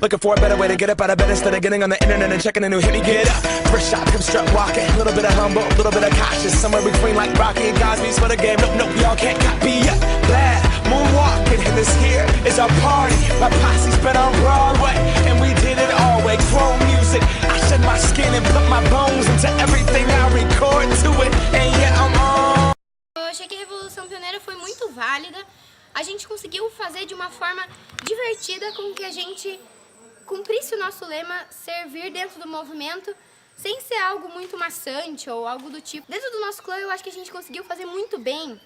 Looking for a better way to get up out of bed instead of getting on the internet and checking a new hit. Me get up, first shot, hip strut walking. A little bit of humble, a little bit of cautious. Somewhere between like Rocky and Cosby's for the game. Nope, nope, y'all can't copy up. Bad moonwalking, and this here is our party. My posse's been on Broadway, and we did it all way. Chrome music, I shed my skin and put my bones into everything I record to it. And yeah, I'm on. Eu achei que a Revolução Pioneira foi muito válida. A gente conseguiu fazer de uma forma divertida com que a gente cumprisse o nosso lema, servir dentro do movimento, sem ser algo muito maçante ou algo do tipo. Dentro do nosso clã, eu acho que a gente conseguiu fazer muito bem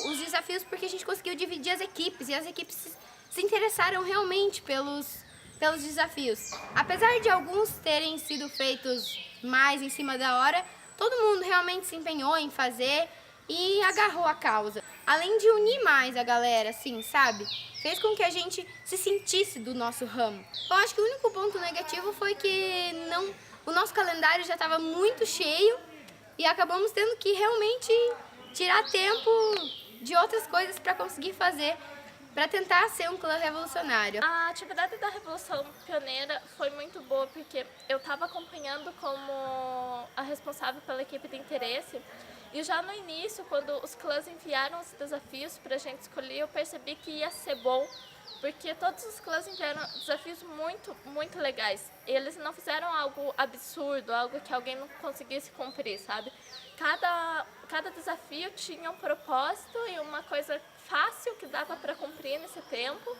os desafios, porque a gente conseguiu dividir as equipes, e as equipes se interessaram realmente pelos desafios. Apesar de alguns terem sido feitos mais em cima da hora, todo mundo realmente se empenhou em fazer e agarrou a causa. Além de unir mais a galera, assim, sabe? Fez com que a gente se sentisse do nosso ramo. Eu acho que o único ponto negativo foi que o nosso calendário já estava muito cheio e acabamos tendo que realmente tirar tempo de outras coisas para conseguir fazer, para tentar ser um clã revolucionário. A atividade da Revolução Pioneira foi muito boa porque eu estava acompanhando como a responsável pela equipe de interesse. E já no início, quando os clãs enviaram os desafios para a gente escolher, eu percebi que ia ser bom, porque todos os clãs enviaram desafios muito, muito legais. Eles não fizeram algo absurdo, algo que alguém não conseguisse cumprir, sabe? Cada desafio tinha um propósito e uma coisa fácil que dava para cumprir nesse tempo.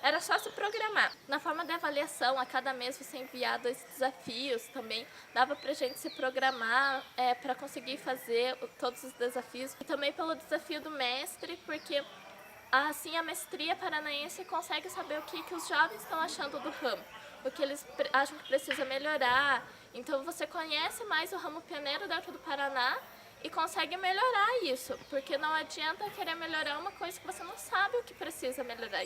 Era só se programar. Na forma de avaliação, a cada mês você enviar 2 desafios também. Dava pra gente se programar para conseguir fazer todos os desafios. E também pelo desafio do mestre, porque assim a mestria paranaense consegue saber o que os jovens estão achando do ramo. O que eles acham que precisa melhorar. Então você conhece mais o ramo pioneiro dentro do Paraná e consegue melhorar isso. Porque não adianta querer melhorar uma coisa que você não sabe o que precisa melhorar.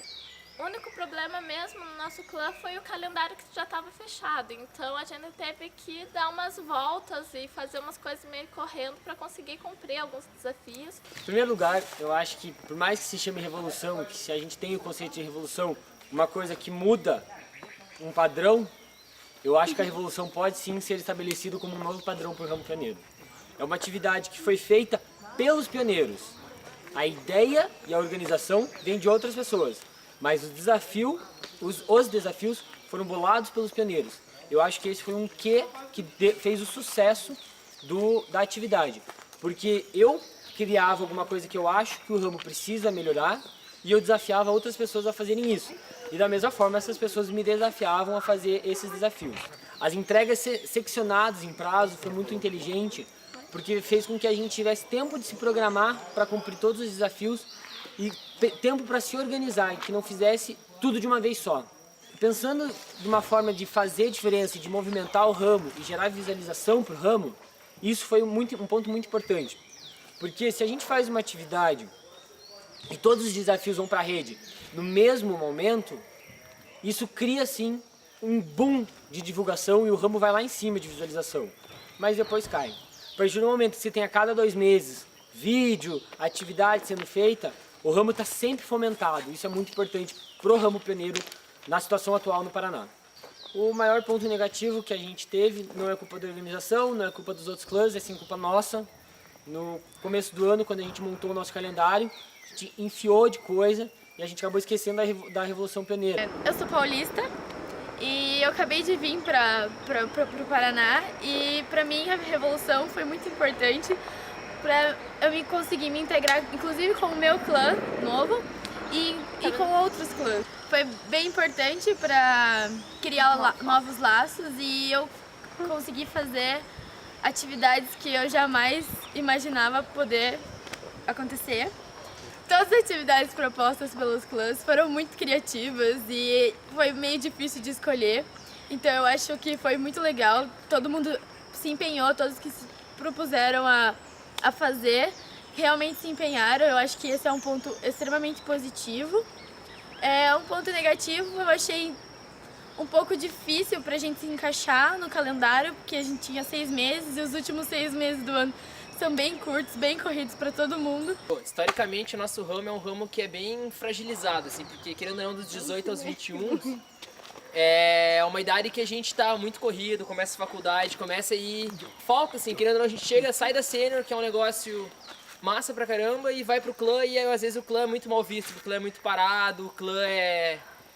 O único problema mesmo no nosso clã foi o calendário que já estava fechado, então a gente teve que dar umas voltas e fazer umas coisas meio correndo para conseguir cumprir alguns desafios. Em primeiro lugar, eu acho que por mais que se chame revolução, que se a gente tem o conceito de revolução, uma coisa que muda um padrão, eu acho que a revolução pode sim ser estabelecida como um novo padrão para o ramo pioneiro. É uma atividade que foi feita pelos pioneiros. A ideia e a organização vêm de outras pessoas. Mas os desafios foram bolados pelos pioneiros. Eu acho que esse foi um que fez o sucesso da atividade. Porque eu criava alguma coisa que eu acho que o ramo precisa melhorar e eu desafiava outras pessoas a fazerem isso. E da mesma forma, essas pessoas me desafiavam a fazer esses desafios. As entregas seccionadas em prazo foi muito inteligente, porque fez com que a gente tivesse tempo de se programar para cumprir todos os desafios e tempo para se organizar, que não fizesse tudo de uma vez só. Pensando de uma forma de fazer diferença, de movimentar o ramo e gerar visualização para o ramo, isso foi um ponto muito importante. Porque se a gente faz uma atividade e todos os desafios vão para a rede no mesmo momento, isso cria sim um boom de divulgação e o ramo vai lá em cima de visualização. Mas depois cai. A partir do momento que você tem a cada 2 meses vídeo, atividade sendo feita, o ramo está sempre fomentado. Isso é muito importante para o ramo pioneiro na situação atual no Paraná. O maior ponto negativo que a gente teve não é culpa da organização, não é culpa dos outros clãs, é sim culpa nossa. No começo do ano, quando a gente montou o nosso calendário, a gente enfiou de coisa e a gente acabou esquecendo da Revolução Pioneira. Eu sou paulista e eu acabei de vir para o Paraná e para mim a Revolução foi muito importante para eu conseguir me integrar, inclusive com o meu clã novo e com outros clãs. Foi bem importante para criar novos laços e eu consegui fazer atividades que eu jamais imaginava poder acontecer. Todas as atividades propostas pelos clãs foram muito criativas e foi meio difícil de escolher. Então eu acho que foi muito legal, todo mundo se empenhou, todos que se propuseram a fazer, realmente se empenharam. Eu acho que esse é um ponto extremamente positivo. Um ponto negativo, eu achei um pouco difícil pra gente se encaixar no calendário, porque a gente tinha 6 meses e os últimos 6 meses do ano são bem curtos, bem corridos para todo mundo. Historicamente, o nosso ramo é um ramo que é bem fragilizado, assim, porque querendo ou não, dos 18 aos 21, é uma idade que a gente tá muito corrido, começa a faculdade, começa aí, falta assim, querendo ou não, a gente chega, sai da sênior, que é um negócio massa pra caramba, e vai pro clã, e aí, às vezes o clã é muito mal visto, o clã é muito parado, o clã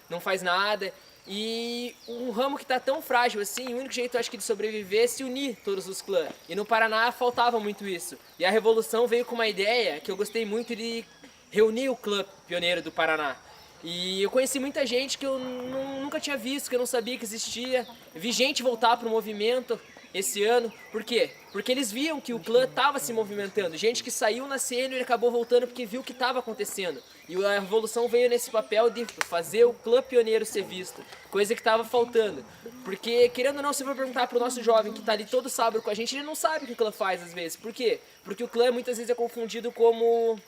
não faz nada. E um ramo que tá tão frágil assim, o único jeito, eu acho que, de sobreviver é se unir todos os clãs. E no Paraná faltava muito isso. E a Revolução veio com uma ideia que eu gostei muito de reunir o clã pioneiro do Paraná. E eu conheci muita gente que eu nunca tinha visto, que eu não sabia que existia. Vi gente voltar pro movimento esse ano. Por quê? Porque eles viam que o clã estava se movimentando. Gente que saiu na sênior e acabou voltando porque viu o que estava acontecendo. E a Revolução veio nesse papel de fazer o clã pioneiro ser visto. Coisa que estava faltando. Porque, querendo ou não, se for perguntar pro nosso jovem que está ali todo sábado com a gente, ele não sabe o que o clã faz às vezes. Por quê? Porque o clã muitas vezes é confundido como,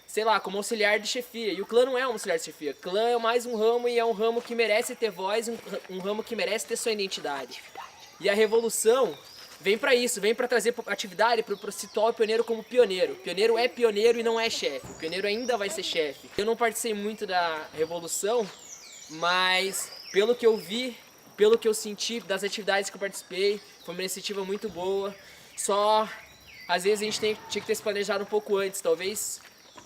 sei lá, como auxiliar de chefia. E o clã não é um auxiliar de chefia. Clã é mais um ramo, e é um ramo que merece ter voz, um ramo que merece ter sua identidade. E a Revolução vem pra isso, vem pra trazer atividade, pra situar o pioneiro como pioneiro. O pioneiro é pioneiro e não é chefe. O pioneiro ainda vai ser chefe. Eu não participei muito da Revolução, mas pelo que eu vi, pelo que eu senti das atividades que eu participei, foi uma iniciativa muito boa. Só, às vezes, a gente tinha que ter se planejado um pouco antes, talvez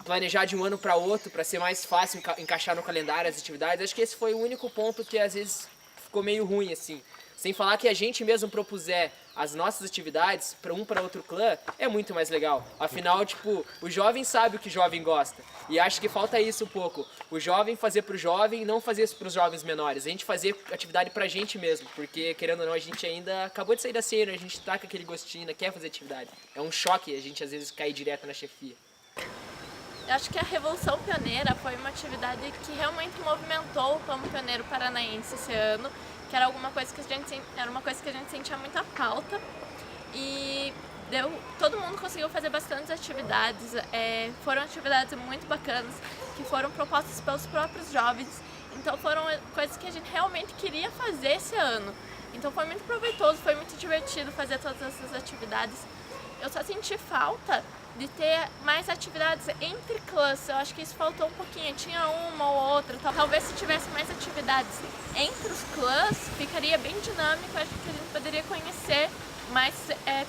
planejar de um ano para outro, para ser mais fácil encaixar no calendário as atividades. Acho que esse foi o único ponto que às vezes ficou meio ruim, assim. Sem falar que a gente mesmo propuser as nossas atividades para outro clã, é muito mais legal. Afinal, tipo, o jovem sabe o que o jovem gosta. E acho que falta isso um pouco. O jovem fazer pro jovem e não fazer isso pros jovens menores. A gente fazer atividade pra gente mesmo. Porque, querendo ou não, a gente ainda acabou de sair da cena, a gente tá com aquele gostinho, ainda quer fazer atividade. É um choque a gente, às vezes, cair direto na chefia. Eu acho que a Revolução Pioneira foi uma atividade que realmente movimentou o ramo pioneiro paranaense esse ano, que era uma coisa que a gente sentia muita falta, e todo mundo conseguiu fazer bastantes atividades. Foram atividades muito bacanas que foram propostas pelos próprios jovens, então foram coisas que a gente realmente queria fazer esse ano. Então foi muito proveitoso, foi muito divertido fazer todas essas atividades. Eu só senti falta de ter mais atividades entre clãs. Eu acho que isso faltou um pouquinho, tinha uma ou outra. Talvez se tivesse mais atividades entre os clãs, ficaria bem dinâmico. Acho que a gente poderia conhecer mais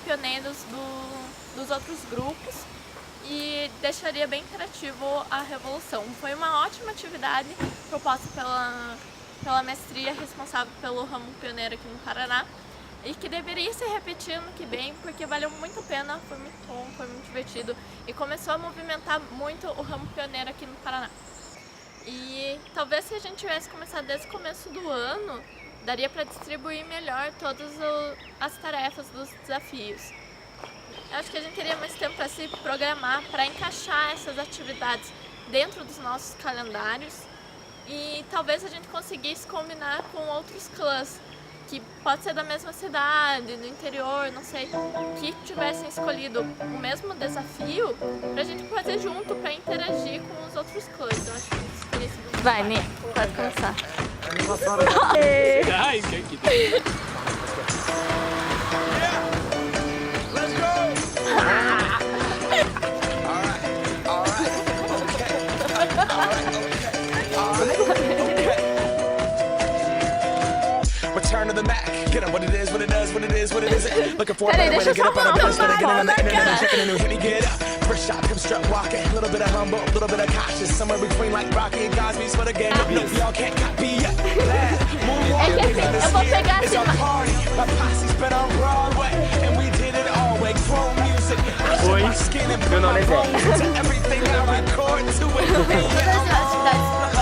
pioneiros dos outros grupos e deixaria bem interativo a Revolução. Foi uma ótima atividade proposta pela mestria responsável pelo ramo pioneiro aqui no Paraná, e que deveria se repetir ano que vem, porque valeu muito a pena, foi muito bom, foi muito divertido e começou a movimentar muito o ramo pioneiro aqui no Paraná. E talvez se a gente tivesse começado desde o começo do ano, daria para distribuir melhor todas as tarefas dos desafios. Eu acho que a gente teria mais tempo para se programar, para encaixar essas atividades dentro dos nossos calendários, e talvez a gente conseguisse combinar com outros clãs, que pode ser da mesma cidade, do interior, não sei, que tivessem escolhido o mesmo desafio pra gente fazer junto, pra interagir com os outros clãs. Eu acho que isso teria sido... Vai, Ni, pode começar. Return to the Mac. Get up what it is, what it does, what it is, what it isn't. Looking for a better way to get up out of bed instead of getting on the internet and checking a new hit me get up. First shot, come strut walking. A little bit of humble, a little bit of cautious. Somewhere between like Rocky and Cosby's for the game. No, y'all can't copy yet. Eu vou pegar It's our party. My posse's been on Broadway. And we did it all way. Chrome music. I show my skin and put my bones into everything I record to it.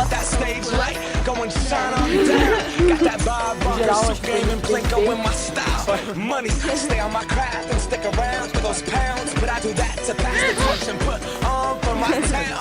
That stage light. Go and shine on down. Got that Bob Barker suit game and Plinko in my style. Money, stay on my craft and stick around for those pounds. But I do that to pass the torch and put on for my town.